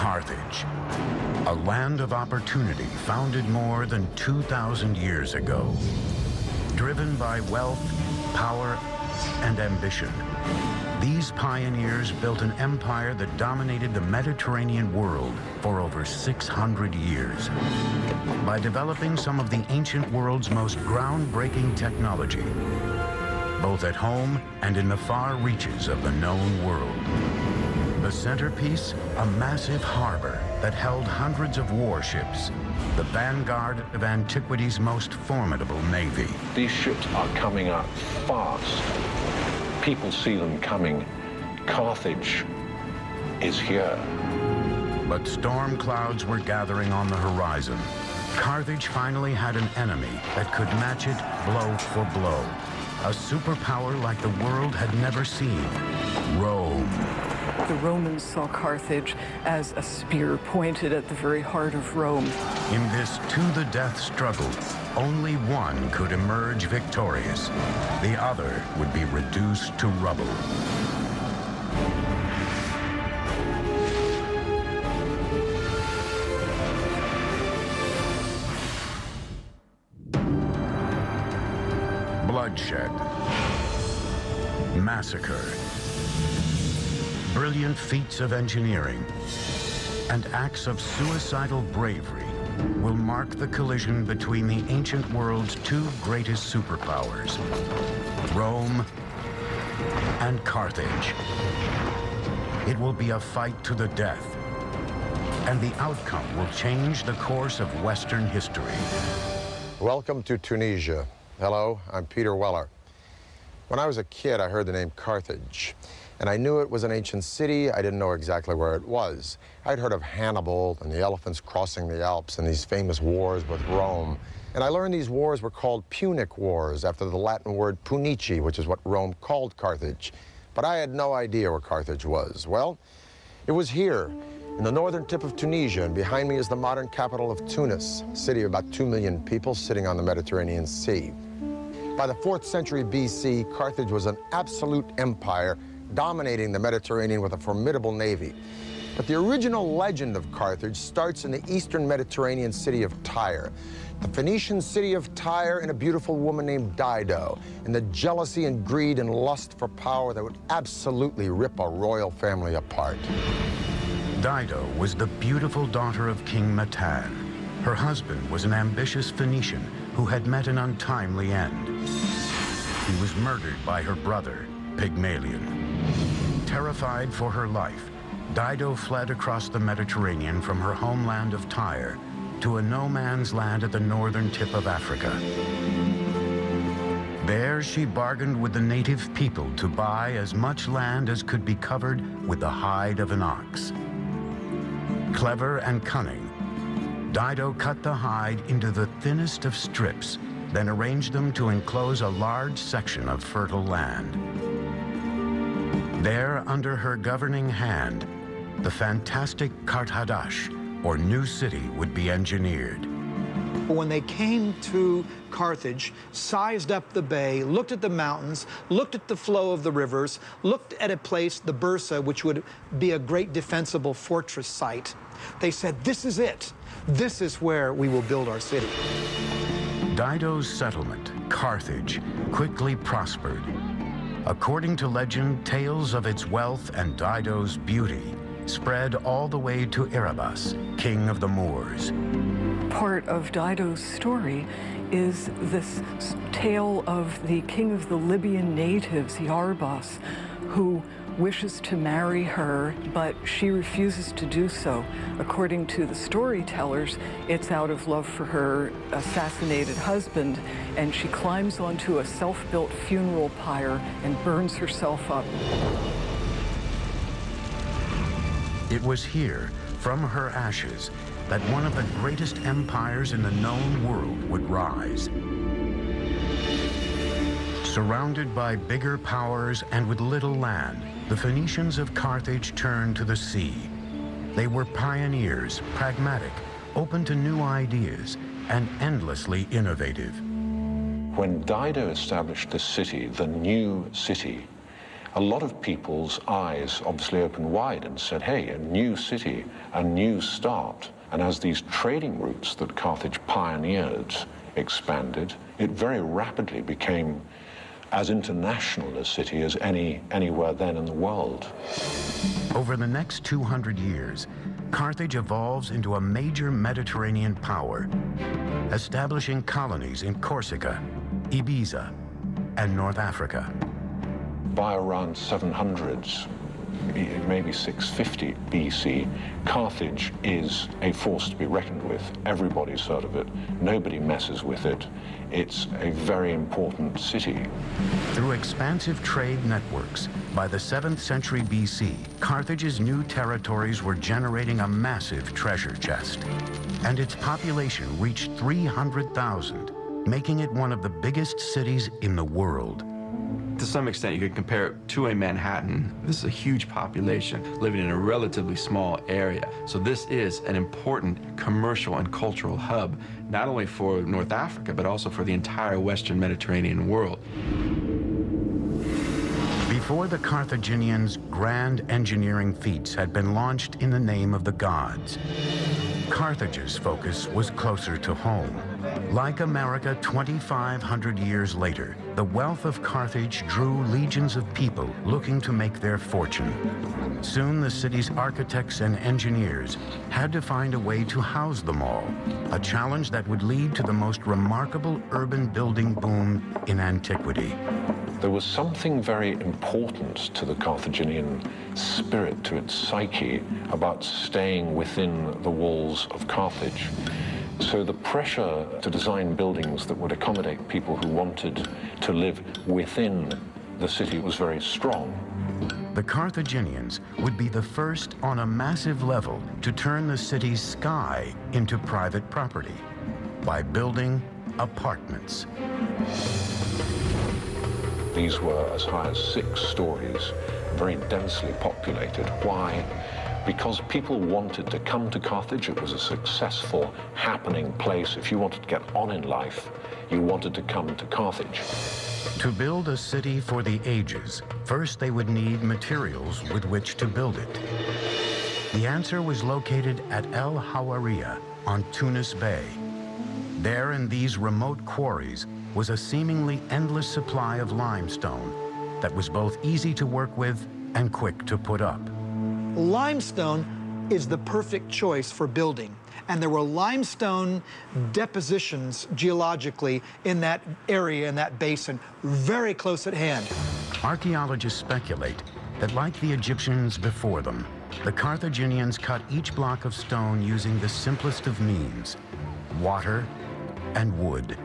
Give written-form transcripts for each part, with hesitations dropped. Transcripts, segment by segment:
Carthage, a land of opportunity founded more than 2,000 years ago. Driven by wealth, power, and ambition, these pioneers built an empire that dominated the Mediterranean world for over 600 years. By developing some of the ancient world's most groundbreaking technology, both at home and in the far reaches of the known world. The centerpiece, a massive harbor that held hundreds of warships, the vanguard of antiquity's most formidable navy. These ships are coming up fast. People see them coming. Carthage is here. But storm clouds were gathering on the horizon. Carthage finally had an enemy that could match it blow for blow. A superpower like the world had never seen, Rome. The Romans saw Carthage as a spear pointed at the very heart of Rome. In this to-the-death struggle, only one could emerge victorious. The other would be reduced to rubble. Bloodshed, massacre, brilliant feats of engineering, and acts of suicidal bravery will mark the collision between the ancient world's two greatest superpowers, Rome and Carthage. It will be a fight to the death, and the outcome will change the course of Western history. Welcome to Tunisia. Hello, I'm Peter Weller. When I was a kid, I heard the name Carthage, and I knew it was an ancient city. I didn't know exactly where it was. I'd heard of Hannibal and the elephants crossing the Alps and these famous wars with Rome. And I learned these wars were called Punic Wars, after the Latin word punici, which is what Rome called Carthage. But I had no idea where Carthage was. Well, it was here, in the northern tip of Tunisia, and behind me is the modern capital of Tunis, a city of about 2 million people sitting on the Mediterranean Sea. By the 4th century BC, Carthage was an absolute empire, dominating the Mediterranean with a formidable navy. But the original legend of Carthage starts in the eastern Mediterranean city of Tyre. The Phoenician city of Tyre and a beautiful woman named Dido, and the jealousy and greed and lust for power that would absolutely rip a royal family apart. Dido was the beautiful daughter of King Matan. Her husband was an ambitious Phoenician who had met an untimely end. He was murdered by her brother, Pygmalion. Terrified for her life, Dido fled across the Mediterranean from her homeland of Tyre to a no-man's land at the northern tip of Africa. There, she bargained with the native people to buy as much land as could be covered with the hide of an ox. Clever and cunning, Dido cut the hide into the thinnest of strips, then arranged them to enclose a large section of fertile land. There, under her governing hand, the fantastic Carthage, or new city, would be engineered. When they came to Carthage, sized up the bay, looked at the mountains, looked at the flow of the rivers, looked at a place, the Bursa, which would be a great defensible fortress site, they said, this is it. This is where we will build our city. Dido's settlement, Carthage, quickly prospered. According to legend, tales of its wealth and Dido's beauty spread all the way to Erebus, king of the Moors. Part of Dido's story is this tale of the king of the Libyan natives, Erebus, who wishes to marry her, but she refuses to do so. According to the storytellers, it's out of love for her assassinated husband, and she climbs onto a self-built funeral pyre and burns herself up. It was here, from her ashes, that one of the greatest empires in the known world would rise. Surrounded by bigger powers and with little land, the Phoenicians of Carthage turned to the sea. They were pioneers, pragmatic, open to new ideas, and endlessly innovative. When Dido established this city, the new city, a lot of people's eyes obviously opened wide and said, hey, a new city, a new start. And as these trading routes that Carthage pioneered expanded, it very rapidly became as international a city as anywhere then in the world. Over the next 200 years, Carthage evolves into a major Mediterranean power, establishing colonies in Corsica, Ibiza, and North Africa. By around 700s, maybe 650 BC, Carthage is a force to be reckoned with. Everybody's heard of it. Nobody messes with it. It's a very important city. Through expansive trade networks, by the 7th century BC, Carthage's new territories were generating a massive treasure chest, and its population reached 300,000, making it one of the biggest cities in the world. To some extent, you could compare it to a Manhattan. This is a huge population living in a relatively small area. So this is an important commercial and cultural hub, not only for North Africa, but also for the entire Western Mediterranean world. Before the Carthaginians, grand engineering feats had been launched in the name of the gods. Carthage's focus was closer to home. Like America 2,500 years later, the wealth of Carthage drew legions of people looking to make their fortune. Soon the city's architects and engineers had to find a way to house them all, a challenge that would lead to the most remarkable urban building boom in antiquity. There was something very important to the Carthaginian spirit, to its psyche, about staying within the walls of Carthage. So the pressure to design buildings that would accommodate people who wanted to live within the city was very strong. The Carthaginians would be the first on a massive level to turn the city's sky into private property by building apartments. These were as high as 6 stories, very densely populated. Why? Because people wanted to come to Carthage. It was a successful, happening place. If you wanted to get on in life, you wanted to come to Carthage. To build a city for the ages, first they would need materials with which to build it. The answer was located at El Hawariya on Tunis Bay. There in these remote quarries was a seemingly endless supply of limestone that was both easy to work with and quick to put up. Limestone is the perfect choice for building. And there were limestone depositions geologically in that area, in that basin, very close at hand. Archaeologists speculate that, like the Egyptians before them, the Carthaginians cut each block of stone using the simplest of means: water and wood.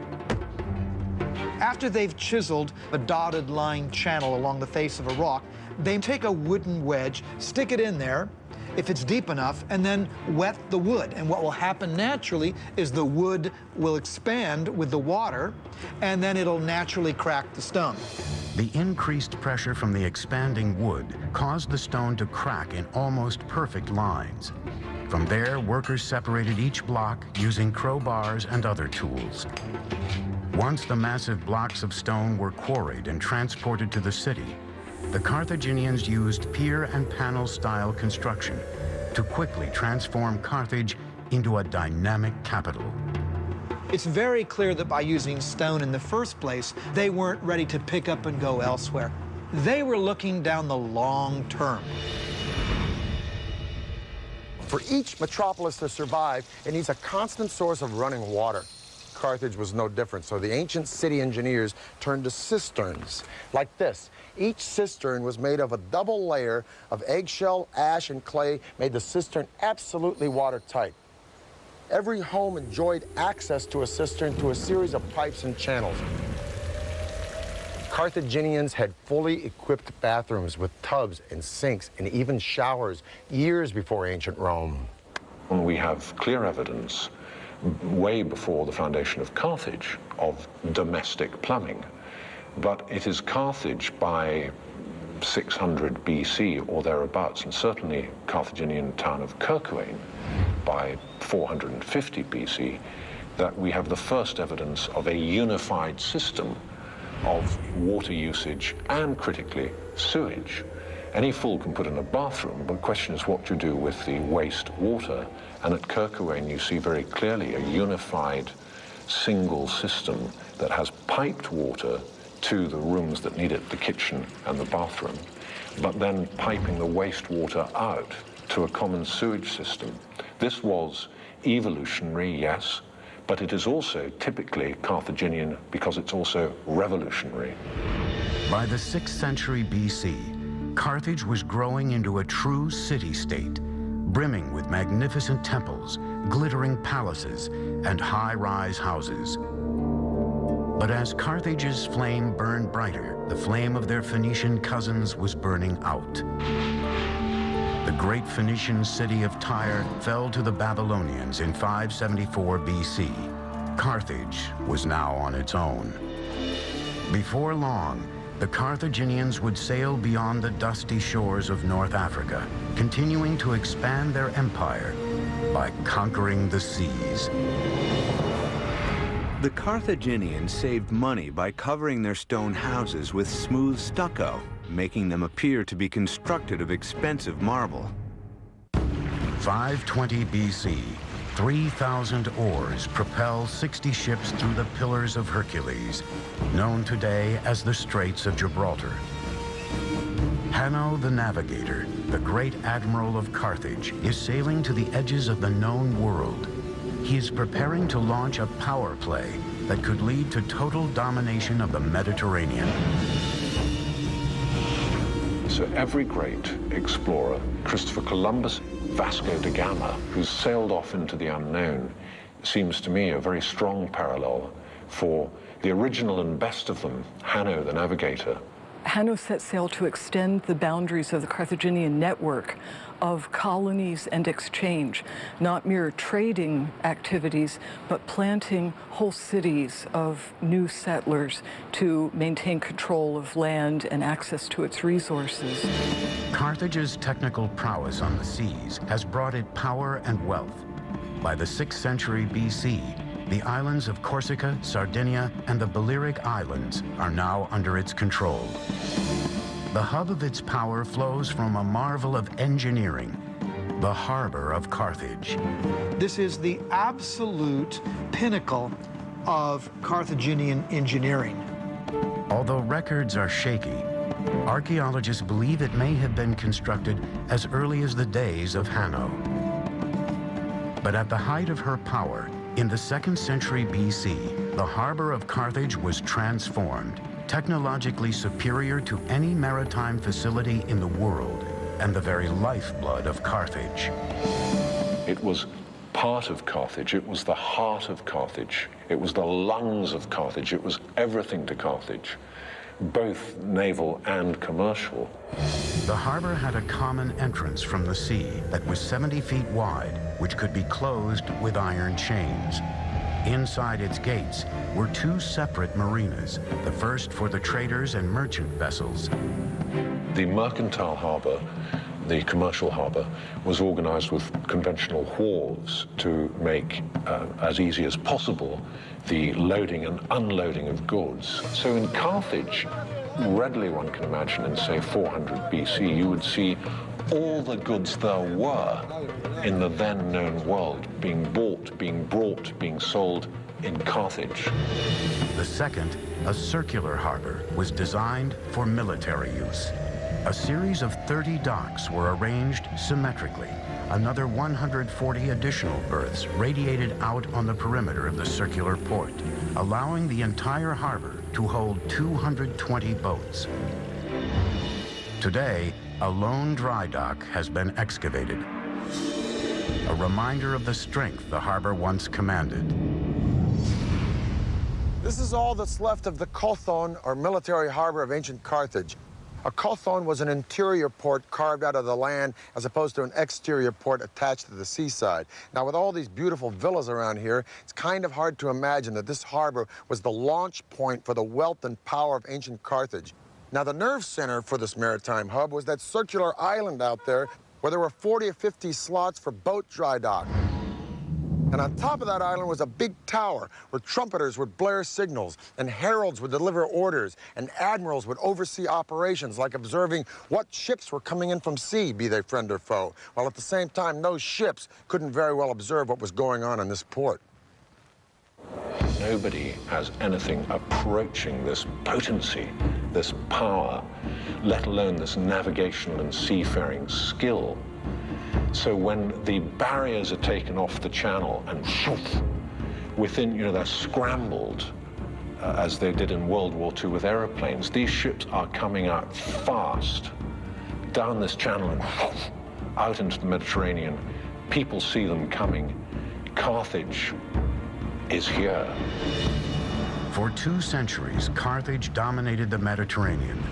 After they've chiseled a dotted line channel along the face of a rock, they take a wooden wedge, stick it in there, if it's deep enough, and then wet the wood. And what will happen naturally is the wood will expand with the water, and then it'll naturally crack the stone. The increased pressure from the expanding wood caused the stone to crack in almost perfect lines. From there, workers separated each block using crowbars and other tools. Once the massive blocks of stone were quarried and transported to the city, the Carthaginians used pier and panel style construction to quickly transform Carthage into a dynamic capital. It's very clear that by using stone in the first place, they weren't ready to pick up and go elsewhere. They were looking down the long term. For each metropolis to survive, it needs a constant source of running water. Carthage was no different, so the ancient city engineers turned to cisterns like this. Each cistern was made of a double layer of eggshell, ash, and clay, made the cistern absolutely watertight. Every home enjoyed access to a cistern through a series of pipes and channels. Carthaginians had fully equipped bathrooms with tubs and sinks and even showers years before ancient Rome. And we have clear evidence way before the foundation of Carthage of domestic plumbing. But it is Carthage by 600 BC or thereabouts, and certainly Carthaginian town of Kirkuane by 450 BC, that we have the first evidence of a unified system of water usage and, critically, sewage. Any fool can put in a bathroom, but the question is what you do with the waste water. And at Kerkouwen, you see very clearly a unified single system that has piped water to the rooms that need it, the kitchen and the bathroom, but then piping the wastewater out to a common sewage system. This was evolutionary, yes, but it is also typically Carthaginian because it's also revolutionary. By the 6th century BC, Carthage was growing into a true city-state, brimming with magnificent temples, glittering palaces, and high-rise houses. But as Carthage's flame burned brighter, the flame of their Phoenician cousins was burning out. The great Phoenician city of Tyre fell to the Babylonians in 574 BC. Carthage was now on its own. Before long, the Carthaginians would sail beyond the dusty shores of North Africa, continuing to expand their empire by conquering the seas. The Carthaginians saved money by covering their stone houses with smooth stucco, making them appear to be constructed of expensive marble. 520 BC, 3,000 oars propel 60 ships through the Pillars of Hercules, known today as the Straits of Gibraltar. Hanno the Navigator, the great admiral of Carthage, is sailing to the edges of the known world. He is preparing to launch a power play that could lead to total domination of the Mediterranean. So every great explorer, Christopher Columbus, Vasco da Gama, who sailed off into the unknown, seems to me a very strong parallel for the original and best of them, Hanno the Navigator. Hanno set sail to extend the boundaries of the Carthaginian network of colonies and exchange, not mere trading activities, but planting whole cities of new settlers to maintain control of land and access to its resources. Carthage's technical prowess on the seas has brought it power and wealth. By the 6th century BC, the islands of Corsica, Sardinia, and the Balearic Islands are now under its control. The hub of its power flows from a marvel of engineering, the harbor of Carthage. This is the absolute pinnacle of Carthaginian engineering. Although records are shaky, archaeologists believe it may have been constructed as early as the days of Hanno. But at the height of her power, in the 2nd century BC, the harbor of Carthage was transformed, technologically superior to any maritime facility in the world, and the very lifeblood of Carthage. It was part of Carthage, it was the heart of Carthage, it was the lungs of Carthage, it was everything to Carthage, both naval and commercial. The harbor had a common entrance from the sea that was 70 feet wide, which could be closed with iron chains. Inside its gates were 2 separate marinas, the first for the traders and merchant vessels. The mercantile harbor, the commercial harbor, was organized with conventional wharves to make as easy as possible the loading and unloading of goods. So in Carthage, readily one can imagine in, say, 400 BC, you would see all the goods there were in the then known world being bought, being brought, being sold in Carthage. The second, a circular harbor, was designed for military use. A series of 30 docks were arranged symmetrically. Another 140 additional berths radiated out on the perimeter of the circular port, allowing the entire harbor to hold 220 boats. Today, a lone dry dock has been excavated, a reminder of the strength the harbor once commanded. This is all that's left of the Kothon, or military harbor of ancient Carthage. A kothon was an interior port carved out of the land as opposed to an exterior port attached to the seaside. Now, with all these beautiful villas around here, it's kind of hard to imagine that this harbor was the launch point for the wealth and power of ancient Carthage. Now, the nerve center for this maritime hub was that circular island out there where there were 40 or 50 slots for boat dry dock. And on top of that island was a big tower where trumpeters would blare signals, and heralds would deliver orders, and admirals would oversee operations like observing what ships were coming in from sea, be they friend or foe, while at the same time those ships couldn't very well observe what was going on in this port. Nobody has anything approaching this potency, this power, let alone this navigation and seafaring skill. So when the barriers are taken off the channel and within, they're scrambled, as they did in World War II with aeroplanes, these ships are coming out fast down this channel and out into the Mediterranean. People see them coming. Carthage is here. For 2 centuries, Carthage dominated the Mediterranean.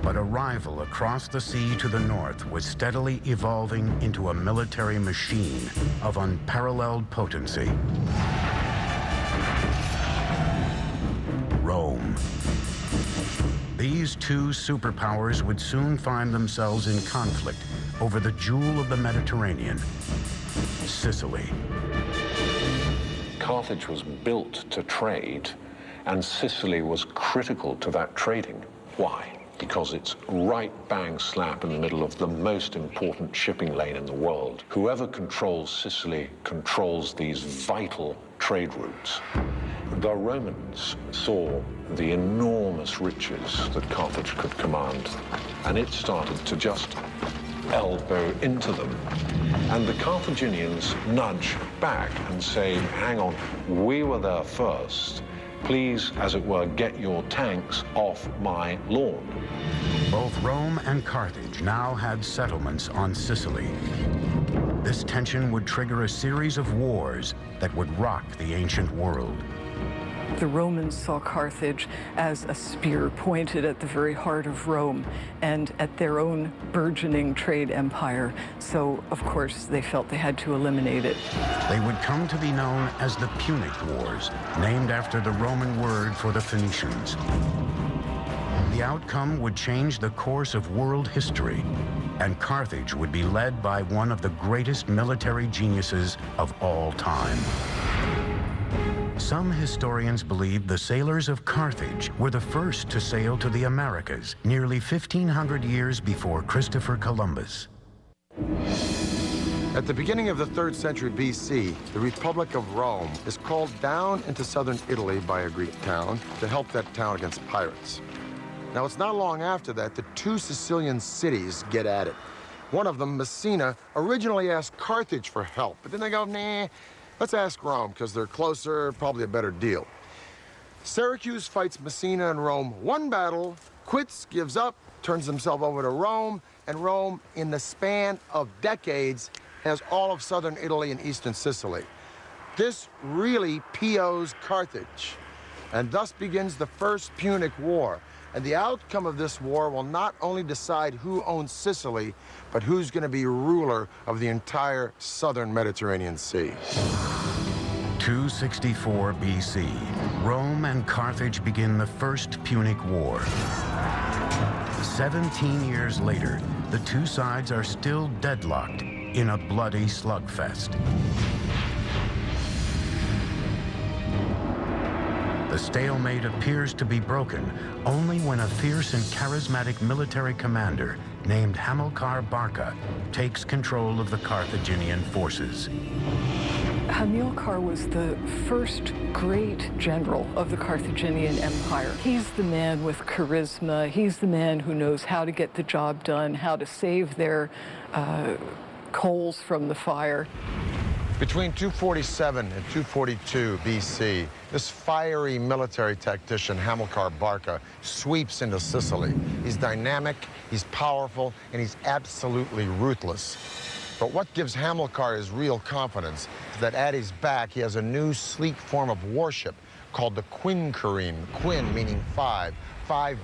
But a rival across the sea to the north was steadily evolving into a military machine of unparalleled potency. Rome. These 2 superpowers would soon find themselves in conflict over the jewel of the Mediterranean, Sicily. Carthage was built to trade, and Sicily was critical to that trading. Why? Because it's right bang slap in the middle of the most important shipping lane in the world. Whoever controls Sicily controls these vital trade routes. The Romans saw the enormous riches that Carthage could command, and it started to just elbow into them. And the Carthaginians nudge back and say, hang on, we were there first. Please, as it were, get your tanks off my lawn. Both Rome and Carthage now had settlements on Sicily. This tension would trigger a series of wars that would rock the ancient world. The Romans saw Carthage as a spear pointed at the very heart of Rome and at their own burgeoning trade empire. So, of course, they felt they had to eliminate it. They would come to be known as the Punic Wars, named after the Roman word for the Phoenicians. The outcome would change the course of world history, and Carthage would be led by one of the greatest military geniuses of all time. Some historians believe the sailors of Carthage were the first to sail to the Americas, nearly 1,500 years before Christopher Columbus. At the beginning of the 3rd century BC, the Republic of Rome is called down into southern Italy by a Greek town to help that town against pirates. Now, it's not long after that 2 Sicilian cities get at it. One of them, Messina, originally asked Carthage for help, but then they go, nah, let's ask Rome, because they're closer, probably a better deal. Syracuse fights Messina and Rome 1 battle, quits, gives up, turns himself over to Rome, and Rome, in the span of decades, has all of southern Italy and eastern Sicily. This really POs Carthage, and thus begins the First Punic War. And the outcome of this war will not only decide who owns Sicily, but who's going to be ruler of the entire southern Mediterranean Sea. 264 BC, Rome and Carthage begin the First Punic War. 17 years later, the 2 sides are still deadlocked in a bloody slugfest. The stalemate appears to be broken only when a fierce and charismatic military commander named Hannibal Barca takes control of the Carthaginian forces. Hamilcar was the first great general of the Carthaginian Empire. He's the man with charisma. He's the man who knows how to get the job done, how to save their coals from the fire. Between 247 and 242 BC, this fiery military tactician, Hannibal Barca, sweeps into Sicily. He's dynamic, he's powerful, and he's absolutely ruthless. But what gives Hamilcar his real confidence is that at his back, he has a new sleek form of warship called the quinquereme, quin meaning 5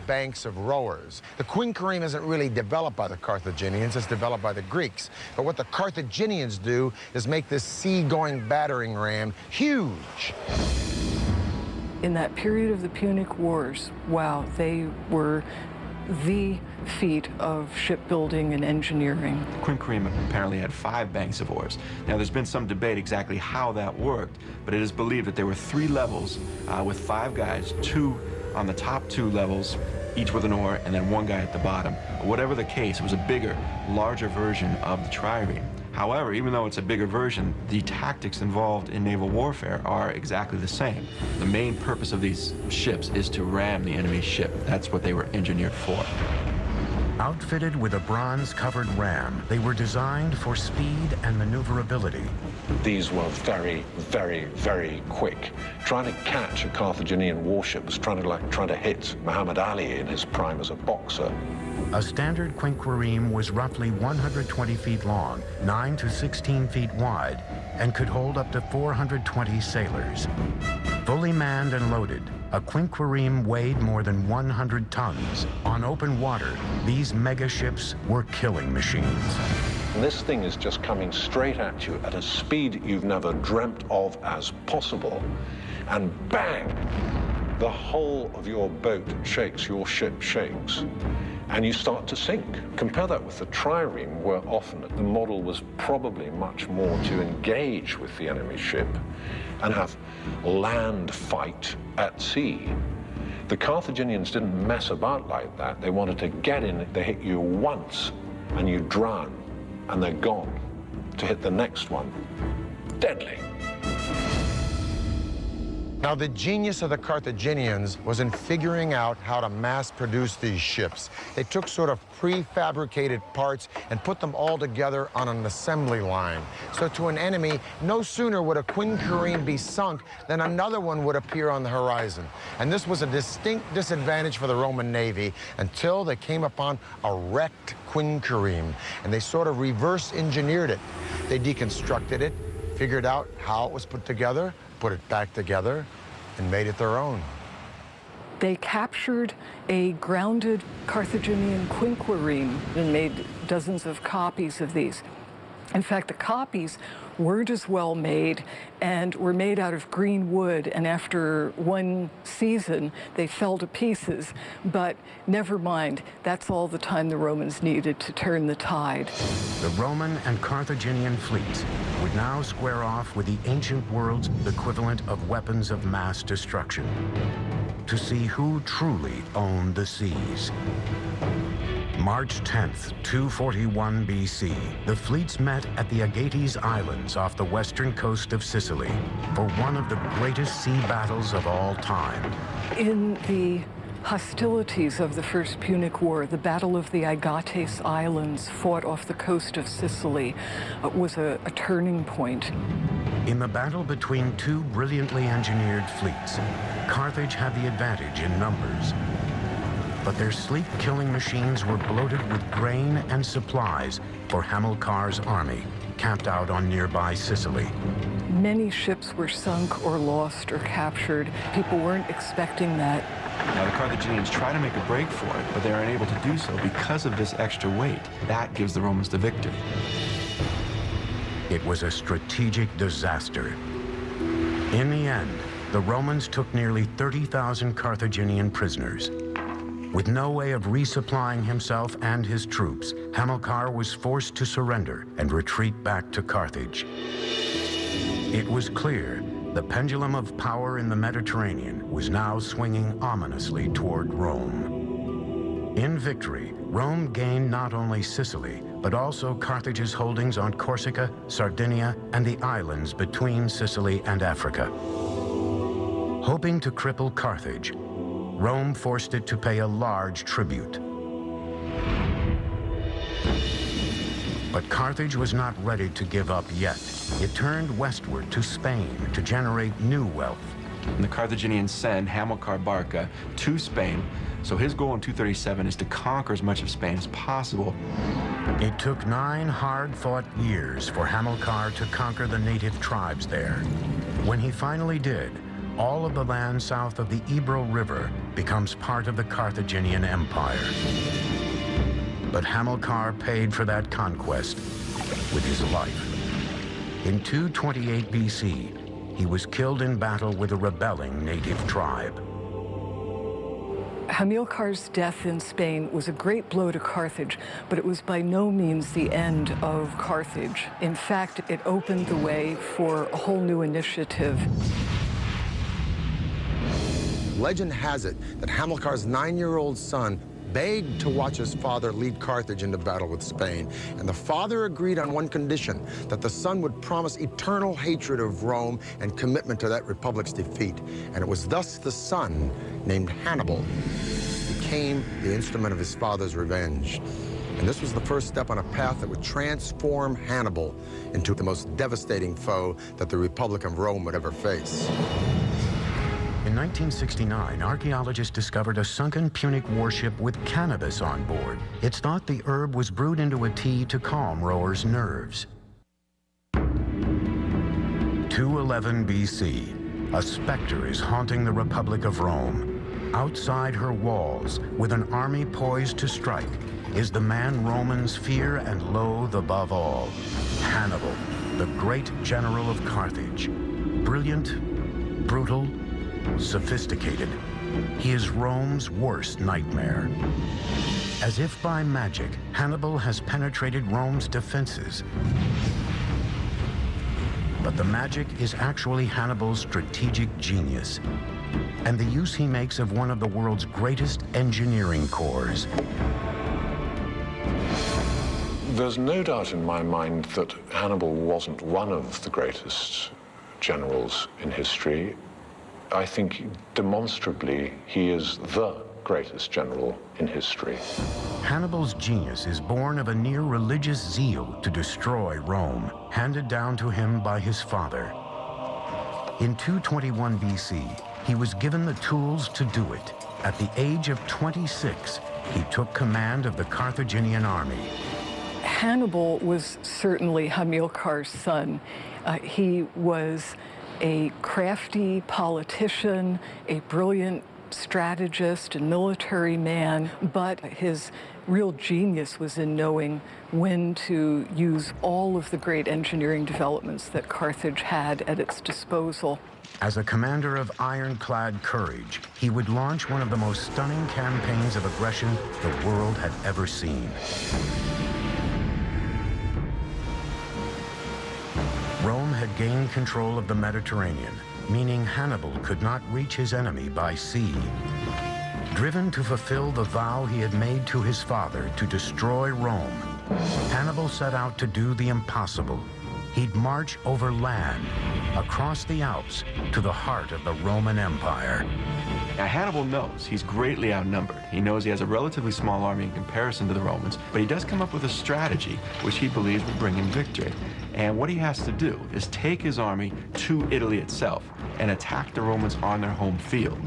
banks of rowers. The quinquereme isn't really developed by the Carthaginians, it's developed by the Greeks. But what the Carthaginians do is make this sea-going battering ram huge. In that period of the Punic Wars, wow, they were the feat of shipbuilding and engineering. Quinquereme apparently had 5 banks of oars. Now, there's been some debate exactly how that worked, but it is believed that there were 3 levels with 5 guys, 2 on the top 2 levels, each with an oar, and then 1 guy at the bottom. Whatever the case, it was a bigger, larger version of the trireme. However, even though it's a bigger version, the tactics involved in naval warfare are exactly the same. The main purpose of these ships is to ram the enemy's ship. That's what they were engineered for. Outfitted with a bronze-covered ram, they were designed for speed and maneuverability. These were very, very, very quick. Trying to catch a Carthaginian warship was trying to hit Muhammad Ali in his prime as a boxer. A standard quinquereme was roughly 120 feet long, 9 to 16 feet wide, and could hold up to 420 sailors. Fully manned and loaded, a quinquereme weighed more than 100 tons. On open water, these mega ships were killing machines. And this thing is just coming straight at you at a speed you've never dreamt of as possible. And bang! The whole of your boat shakes, your ship shakes, and you start to sink. Compare that with the trireme, where often the model was probably much more to engage with the enemy ship and have land fight at sea. The Carthaginians didn't mess about like that. They wanted to get in, they hit you once and you drown, and they're gone. To hit the next one, deadly. Now, the genius of the Carthaginians was in figuring out how to mass-produce these ships. They took sort of prefabricated parts and put them all together on an assembly line. So to an enemy, no sooner would a quinquereme be sunk than another one would appear on the horizon. And this was a distinct disadvantage for the Roman Navy until they came upon a wrecked quinquereme, and they sort of reverse engineered it. They deconstructed it, figured out how it was put together, put it back together, and made it their own. They captured a grounded Carthaginian quinquereme and made dozens of copies of these. In fact, the copies weren't as well made and were made out of green wood, and after one season they fell to pieces. But never mind, that's all the time the Romans needed to turn the tide. The Roman and Carthaginian fleets would now square off with the ancient world's equivalent of weapons of mass destruction to see who truly owned the seas. March 10th, 241 BC, the fleets met at the Agates Islands off the western coast of Sicily for one of the greatest sea battles of all time. In the hostilities of the First Punic War, the Battle of the Agates Islands, fought off the coast of Sicily, was a turning point. In the battle between 2 brilliantly engineered fleets, Carthage had the advantage in numbers. But their sleek killing machines were bloated with grain and supplies for Hamilcar's army, camped out on nearby Sicily. Many ships were sunk or lost or captured. People weren't expecting that. Now, the Carthaginians try to make a break for it, but they are unable to do so because of this extra weight. That gives the Romans the victory. It was a strategic disaster. In the end, the Romans took nearly 30,000 Carthaginian prisoners. With no way of resupplying himself and his troops, Hamilcar was forced to surrender and retreat back to Carthage. It was clear the pendulum of power in the Mediterranean was now swinging ominously toward Rome. In victory, Rome gained not only Sicily, but also Carthage's holdings on Corsica, Sardinia, and the islands between Sicily and Africa. Hoping to cripple Carthage, Rome forced it to pay a large tribute. But Carthage was not ready to give up yet. It turned westward to Spain to generate new wealth. And the Carthaginians send Hannibal Barca to Spain, so his goal in 237 is to conquer as much of Spain as possible. It took 9 hard-fought years for Hamilcar to conquer the native tribes there. When he finally did, all of the land south of the Ebro River becomes part of the Carthaginian Empire. But Hamilcar paid for that conquest with his life. In 228 BC, he was killed in battle with a rebelling native tribe. Hamilcar's death in Spain was a great blow to Carthage, but it was by no means the end of Carthage. In fact, it opened the way for a whole new initiative. Legend has it that Hamilcar's 9-year-old son begged to watch his father lead Carthage into battle with Spain, and the father agreed on one condition, that the son would promise eternal hatred of Rome and commitment to that republic's defeat. And it was thus the son, named Hannibal, became the instrument of his father's revenge. And this was the first step on a path that would transform Hannibal into the most devastating foe that the Republic of Rome would ever face. In 1969, archaeologists discovered a sunken Punic warship with cannabis on board. It's thought the herb was brewed into a tea to calm rowers' nerves. 211 BC, a specter is haunting the Republic of Rome. Outside her walls, with an army poised to strike, is the man Romans fear and loathe above all, Hannibal, the great general of Carthage. Brilliant, brutal, sophisticated, he is Rome's worst nightmare. As if by magic, Hannibal has penetrated Rome's defenses. But the magic is actually Hannibal's strategic genius, and the use he makes of one of the world's greatest engineering corps. There's no doubt in my mind that Hannibal wasn't one of the greatest generals in history. I think demonstrably he is the greatest general in history. Hannibal's genius is born of a near religious zeal to destroy Rome, handed down to him by his father. In 221 BC, he was given the tools to do it. At the age of 26, he took command of the Carthaginian army. Hannibal was certainly Hamilcar's son. He was a crafty politician, a brilliant strategist and military man, but his real genius was in knowing when to use all of the great engineering developments that Carthage had at its disposal. As a commander of ironclad courage, he would launch one of the most stunning campaigns of aggression the world had ever seen. Rome had gained control of the Mediterranean, meaning Hannibal could not reach his enemy by sea. Driven to fulfill the vow he had made to his father to destroy Rome, Hannibal set out to do the impossible. He'd march over land, across the Alps, to the heart of the Roman Empire. Now, Hannibal knows he's greatly outnumbered. He knows he has a relatively small army in comparison to the Romans, but he does come up with a strategy which he believes will bring him victory. And what he has to do is take his army to Italy itself and attack the Romans on their home field.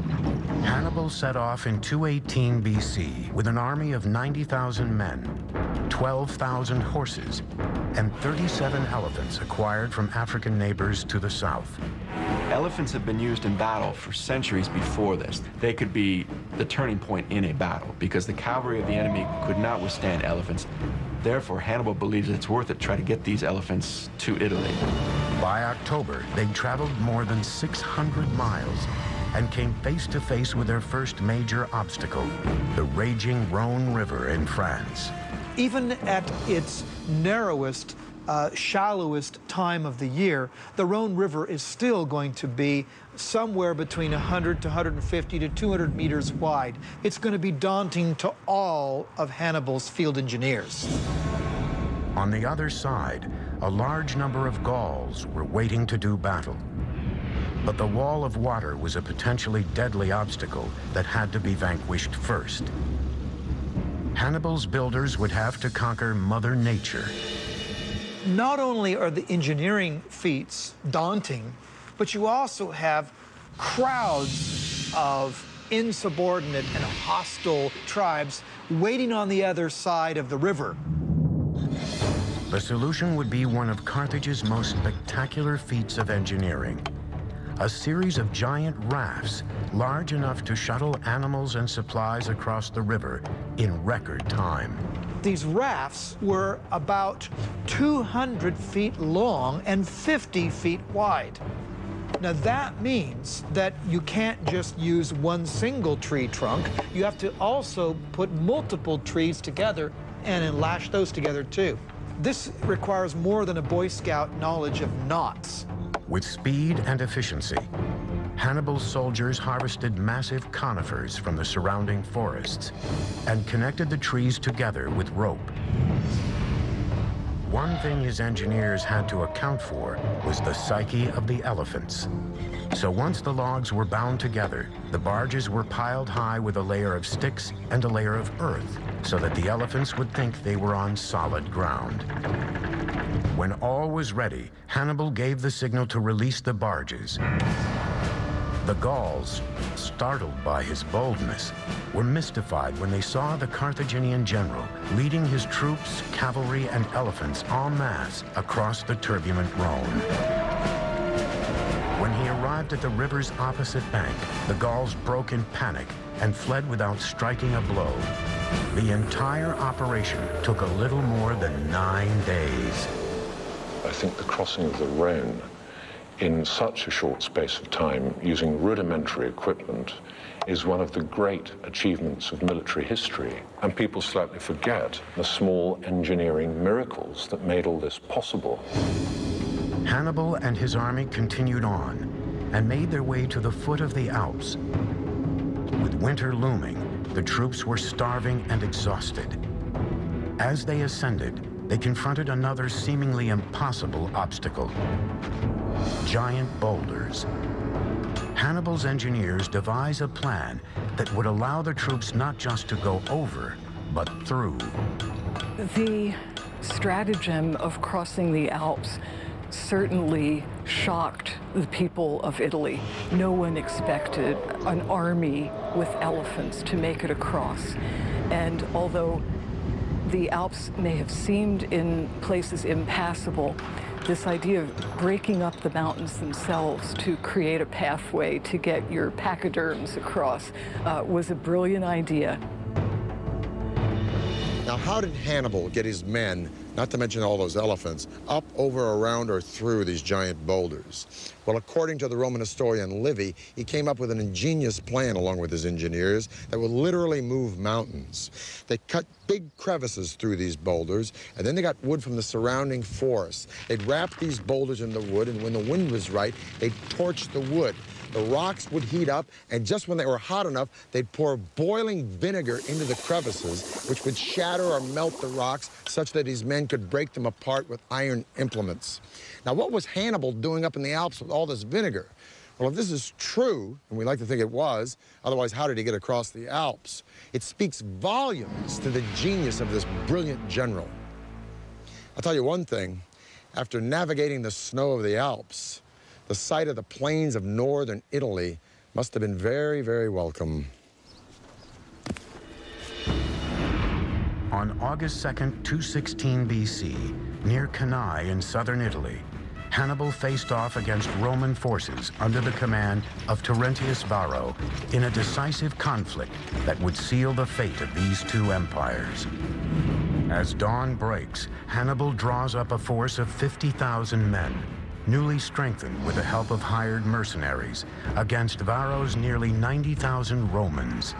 Hannibal set off in 218 BC with an army of 90,000 men, 12,000 horses, and 37 elephants acquired from African neighbors to the south. Elephants have been used in battle for centuries before this. They could be the turning point in a battle because the cavalry of the enemy could not withstand elephants. Therefore, Hannibal believes it's worth it to try to get these elephants to Italy. By October, they'd traveled more than 600 miles and came face to face with their first major obstacle, the raging Rhone River in France. Even at its narrowest, shallowest time of the year, the Rhone River is still going to be somewhere between 100 to 150 to 200 meters wide. It's going to be daunting to all of Hannibal's field engineers. On the other side, a large number of Gauls were waiting to do battle. But the wall of water was a potentially deadly obstacle that had to be vanquished first. Hannibal's builders would have to conquer Mother Nature. Not only are the engineering feats daunting, but you also have crowds of insubordinate and hostile tribes waiting on the other side of the river. The solution would be one of Carthage's most spectacular feats of engineering. A series of giant rafts large enough to shuttle animals and supplies across the river in record time. These rafts were about 200 feet long and 50 feet wide. Now that means that you can't just use one single tree trunk. You have to also put multiple trees together and then lash those together too. This requires more than a Boy Scout knowledge of knots. With speed and efficiency, Hannibal's soldiers harvested massive conifers from the surrounding forests and connected the trees together with rope. One thing his engineers had to account for was the psyche of the elephants. So once the logs were bound together, the barges were piled high with a layer of sticks and a layer of earth so that the elephants would think they were on solid ground. When all was ready, Hannibal gave the signal to release the barges. The Gauls, startled by his boldness, were mystified when they saw the Carthaginian general leading his troops, cavalry, and elephants en masse across the turbulent Rhone. When he arrived at the river's opposite bank, the Gauls broke in panic and fled without striking a blow. The entire operation took a little more than 9 days. I think the crossing of the Rhone in such a short space of time, using rudimentary equipment, is one of the great achievements of military history. And people slightly forget the small engineering miracles that made all this possible. Hannibal and his army continued on and made their way to the foot of the Alps. With winter looming, the troops were starving and exhausted. As they ascended, they confronted another seemingly impossible obstacle: giant boulders. Hannibal's engineers devised a plan that would allow the troops not just to go over, but through. The stratagem of crossing the Alps certainly shocked the people of Italy. No one expected an army with elephants to make it across. And although the Alps may have seemed in places impassable, this idea of breaking up the mountains themselves to create a pathway to get your pachyderms across was a brilliant idea. Now, how did Hannibal get his men, not to mention all those elephants, up, over, around, or through these giant boulders? Well, according to the Roman historian Livy, he came up with an ingenious plan along with his engineers that would literally move mountains. They cut big crevices through these boulders, and then they got wood from the surrounding forests. They'd wrap these boulders in the wood, and when the wind was right, they'd torch the wood. The rocks would heat up, and just when they were hot enough, they'd pour boiling vinegar into the crevices, which would shatter or melt the rocks such that his men could break them apart with iron implements. Now, what was Hannibal doing up in the Alps with all this vinegar? Well, if this is true, and we like to think it was, otherwise how did he get across the Alps? It speaks volumes to the genius of this brilliant general. I'll tell you one thing, after navigating the snow of the Alps, the sight of the plains of northern Italy must have been very, very welcome. On August 2nd, 216 BC, near Cannae in southern Italy, Hannibal faced off against Roman forces under the command of Terentius Varro in a decisive conflict that would seal the fate of these two empires. As dawn breaks, Hannibal draws up a force of 50,000 men, newly strengthened with the help of hired mercenaries, against Varro's nearly 90,000 Romans.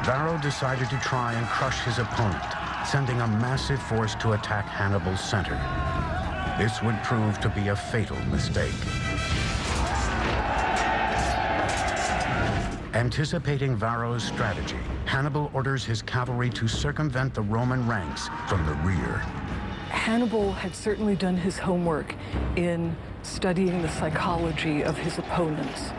Varro decided to try and crush his opponent, sending a massive force to attack Hannibal's center. This would prove to be a fatal mistake. Anticipating Varro's strategy, Hannibal orders his cavalry to circumvent the Roman ranks from the rear. Hannibal had certainly done his homework in studying the psychology of his opponents,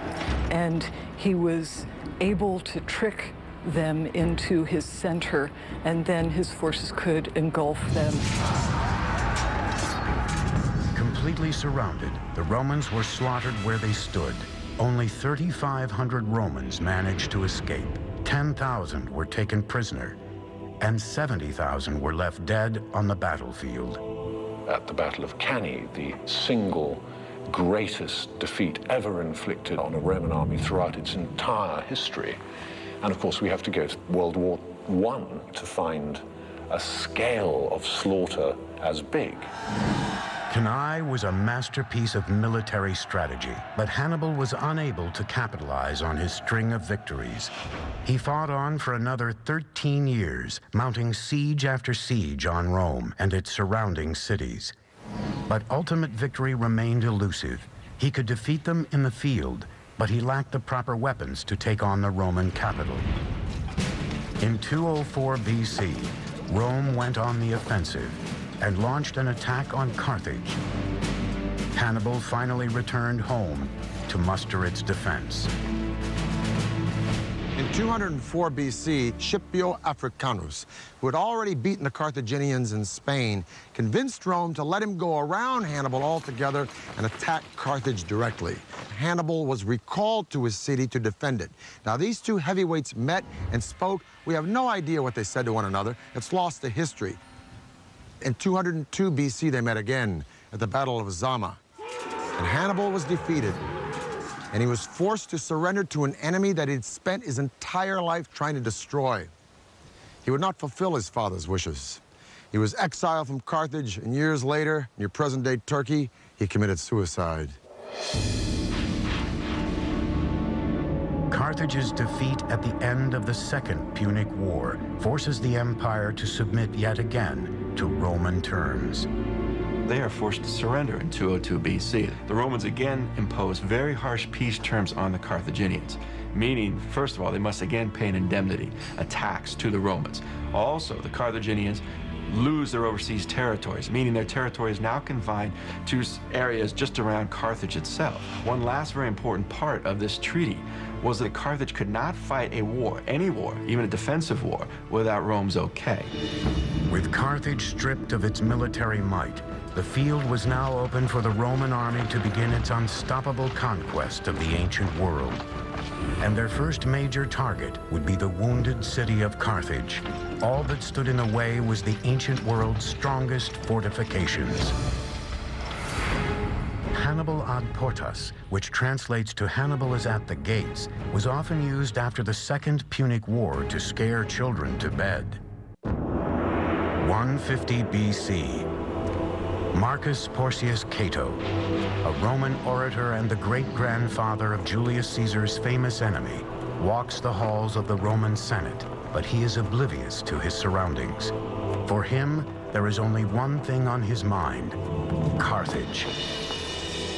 and he was able to trick them into his center, and then his forces could engulf them. Completely surrounded, the Romans were slaughtered where they stood. Only 3,500 Romans managed to escape. 10,000 were taken prisoner, and 70,000 were left dead on the battlefield. At the Battle of Cannae, the single greatest defeat ever inflicted on a Roman army throughout its entire history. And of course, we have to go to World War I to find a scale of slaughter as big. Cannae was a masterpiece of military strategy, but Hannibal was unable to capitalize on his string of victories. He fought on for another 13 years, mounting siege after siege on Rome and its surrounding cities. But ultimate victory remained elusive. He could defeat them in the field, but he lacked the proper weapons to take on the Roman capital. In 204 BC, Rome went on the offensive and launched an attack on Carthage. Hannibal finally returned home to muster its defense. In 204 BC, Scipio Africanus, who had already beaten the Carthaginians in Spain, convinced Rome to let him go around Hannibal altogether and attack Carthage directly. Hannibal was recalled to his city to defend it. Now, these two heavyweights met and spoke. We have no idea what they said to one another. It's lost to history. In 202 BC, they met again at the Battle of Zama. And Hannibal was defeated, and he was forced to surrender to an enemy that he'd spent his entire life trying to destroy. He would not fulfill his father's wishes. He was exiled from Carthage, and years later, near present-day Turkey, he committed suicide. Carthage's defeat at the end of the Second Punic War forces the empire to submit yet again to Roman terms. They are forced to surrender in 202 BC. The Romans again impose very harsh peace terms on the Carthaginians, meaning, first of all, they must again pay an indemnity, a tax to the Romans. Also, the Carthaginians lose their overseas territories, meaning their territory is now confined to areas just around Carthage itself. One last very important part of this treaty was that Carthage could not fight a war, any war, even a defensive war, without Rome's okay. With Carthage stripped of its military might, the field was now open for the Roman army to begin its unstoppable conquest of the ancient world. And their first major target would be the wounded city of Carthage. All that stood in the way was the ancient world's strongest fortifications. Hannibal ad portas, which translates to Hannibal is at the gates, was often used after the Second Punic War to scare children to bed. 150 BC. Marcus Porcius Cato, a Roman orator and the great-grandfather of Julius Caesar's famous enemy, walks the halls of the Roman Senate, but he is oblivious to his surroundings. For him, there is only one thing on his mind: Carthage.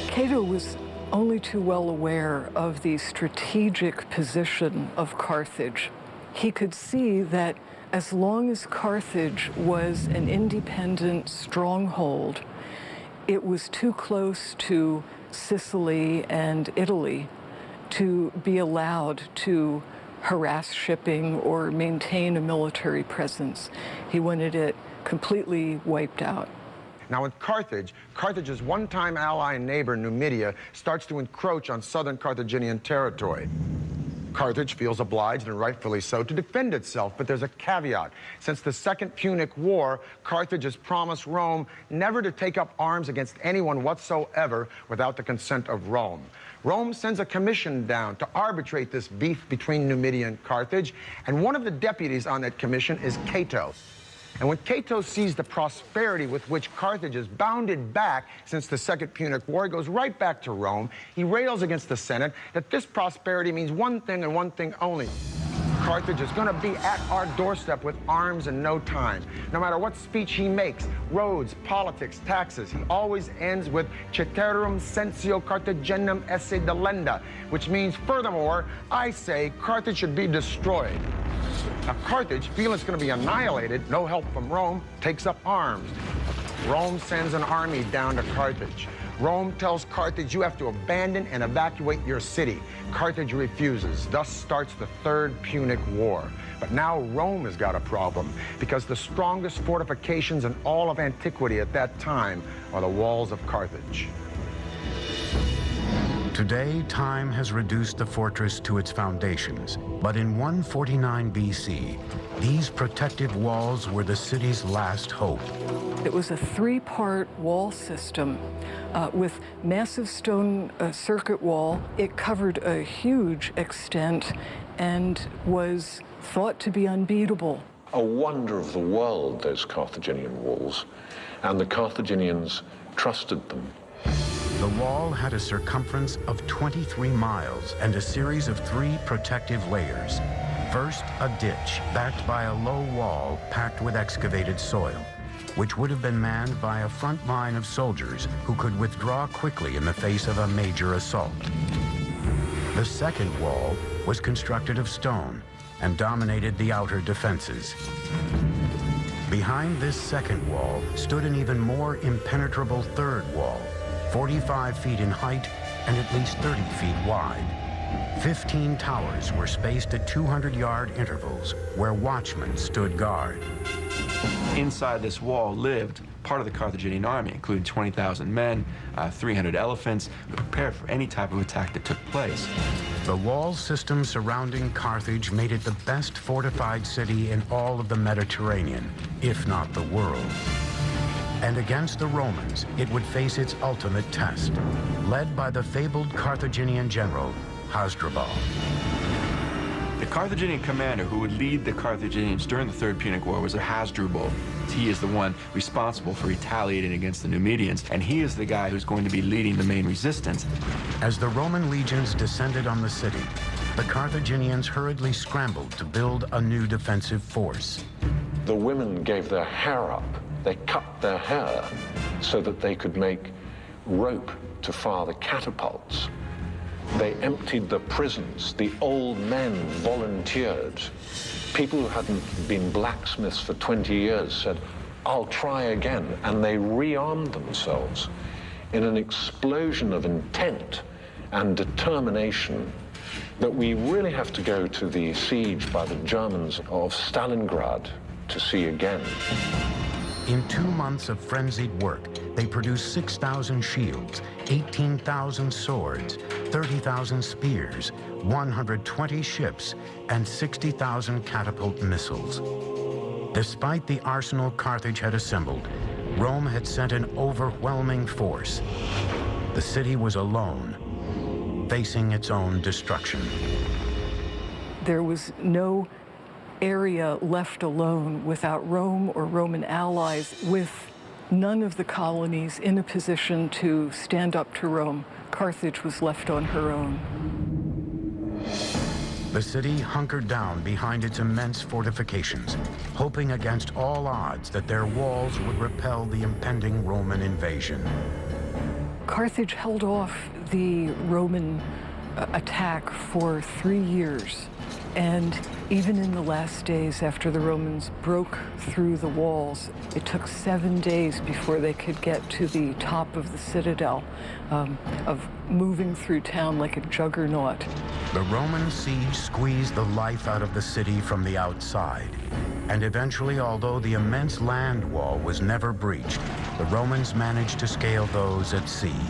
Cato was only too well aware of the strategic position of Carthage. He could see that as long as Carthage was an independent stronghold, it was too close to Sicily and Italy to be allowed to harass shipping or maintain a military presence. He wanted it completely wiped out. Now, in Carthage's one-time ally and neighbor, Numidia, starts to encroach on southern Carthaginian territory. Carthage feels obliged, and rightfully so, to defend itself, but there's a caveat. Since the Second Punic War, Carthage has promised Rome never to take up arms against anyone whatsoever without the consent of Rome. Rome sends a commission down to arbitrate this beef between Numidia and Carthage, and one of the deputies on that commission is Cato. And when Cato sees the prosperity with which Carthage has bounded back since the Second Punic War, he goes right back to Rome. He rails against the Senate that this prosperity means one thing and one thing only: Carthage is going to be at our doorstep with arms in no time. No matter what speech he makes, roads, politics, taxes, he always ends with ceterum censeo Carthaginem esse delenda, which means, furthermore, I say Carthage should be destroyed. Now, Carthage, feeling it's going to be annihilated, no help from Rome, takes up arms. Rome sends an army down to Carthage. Rome tells Carthage, you have to abandon and evacuate your city. Carthage refuses. Thus starts the Third Punic War. But now Rome has got a problem, because the strongest fortifications in all of antiquity at that time are the walls of Carthage. Today, time has reduced the fortress to its foundations, but in 149 BC, these protective walls were the city's last hope. It was a three-part wall system with massive stone circuit wall. It covered a huge extent and was thought to be unbeatable. A wonder of the world, those Carthaginian walls. And the Carthaginians trusted them. The wall had a circumference of 23 miles and a series of 3 protective layers. First, a ditch backed by a low wall packed with excavated soil, which would have been manned by a front line of soldiers who could withdraw quickly in the face of a major assault. The second wall was constructed of stone and dominated the outer defenses. Behind this second wall stood an even more impenetrable third wall, 45 feet in height and at least 30 feet wide. 15 towers were spaced at 200-yard intervals where watchmen stood guard. Inside this wall lived part of the Carthaginian army, including 20,000 men, 300 elephants, prepared for any type of attack that took place. The wall system surrounding Carthage made it the best fortified city in all of the Mediterranean, if not the world. And against the Romans, it would face its ultimate test, led by the fabled Carthaginian general, Hasdrubal. The Carthaginian commander who would lead the Carthaginians during the Third Punic War was Hasdrubal. He is the one responsible for retaliating against the Numidians, and he is the guy who's going to be leading the main resistance. As the Roman legions descended on the city, the Carthaginians hurriedly scrambled to build a new defensive force. The women gave their hair up. They cut their hair so that they could make rope to fire the catapults. They emptied the prisons. The old men volunteered. People who hadn't been blacksmiths for 20 years said, "I'll try again." And they rearmed themselves in an explosion of intent and determination that we really have to go to the siege by the Germans of Stalingrad to see again. In 2 months of frenzied work, they produced 6,000 shields, 18,000 swords, 30,000 spears, 120 ships, and 60,000 catapult missiles. Despite the arsenal Carthage had assembled, Rome had sent an overwhelming force. The city was alone, facing its own destruction. There was no area left alone without Rome or Roman allies, with none of the colonies in a position to stand up to Rome. Carthage was left on her own. The city hunkered down behind its immense fortifications, hoping against all odds that their walls would repel the impending Roman invasion. Carthage held off the Roman attack for 3 years. And even in the last days after the Romans broke through the walls, it took 7 days before they could get to the top of the citadel, of moving through town like a juggernaut. The Roman siege squeezed the life out of the city from the outside. And eventually, although the immense land wall was never breached, the Romans managed to scale those at sea.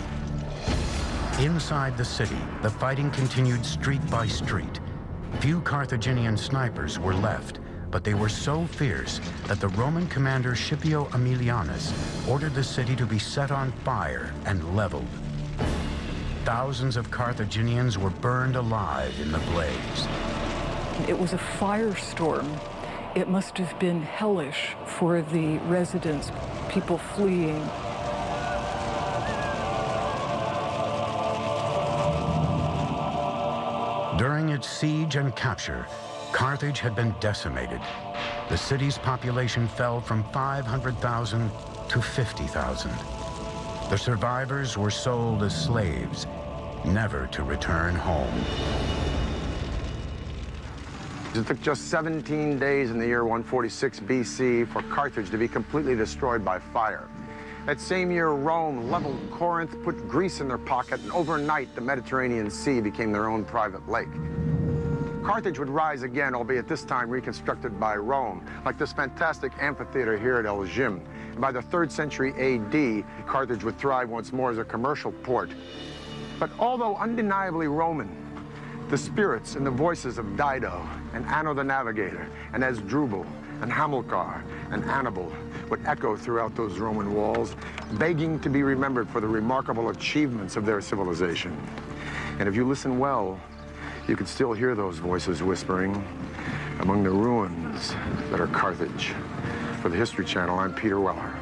Inside the city, the fighting continued street by street. Few Carthaginian snipers were left, but they were so fierce that the Roman commander Scipio Aemilianus ordered the city to be set on fire and leveled. Thousands of Carthaginians were burned alive in the blaze. It was a firestorm. It must have been hellish for the residents, people fleeing. During its siege and capture, Carthage had been decimated. The city's population fell from 500,000 to 50,000. The survivors were sold as slaves, never to return home. It took just 17 days in the year 146 BC for Carthage to be completely destroyed by fire. That same year, Rome leveled Corinth, put Greece in their pocket, and overnight, the Mediterranean Sea became their own private lake. Carthage would rise again, albeit this time reconstructed by Rome, like this fantastic amphitheater here at El Jim. And by the 3rd century AD, Carthage would thrive once more as a commercial port. But although undeniably Roman, the spirits and the voices of Dido and Anno the Navigator and Hasdrubal and Hamilcar and Hannibal would echo throughout those Roman walls, begging to be remembered for the remarkable achievements of their civilization. And if you listen well, you can still hear those voices whispering among the ruins that are Carthage. For the History Channel, I'm Peter Weller.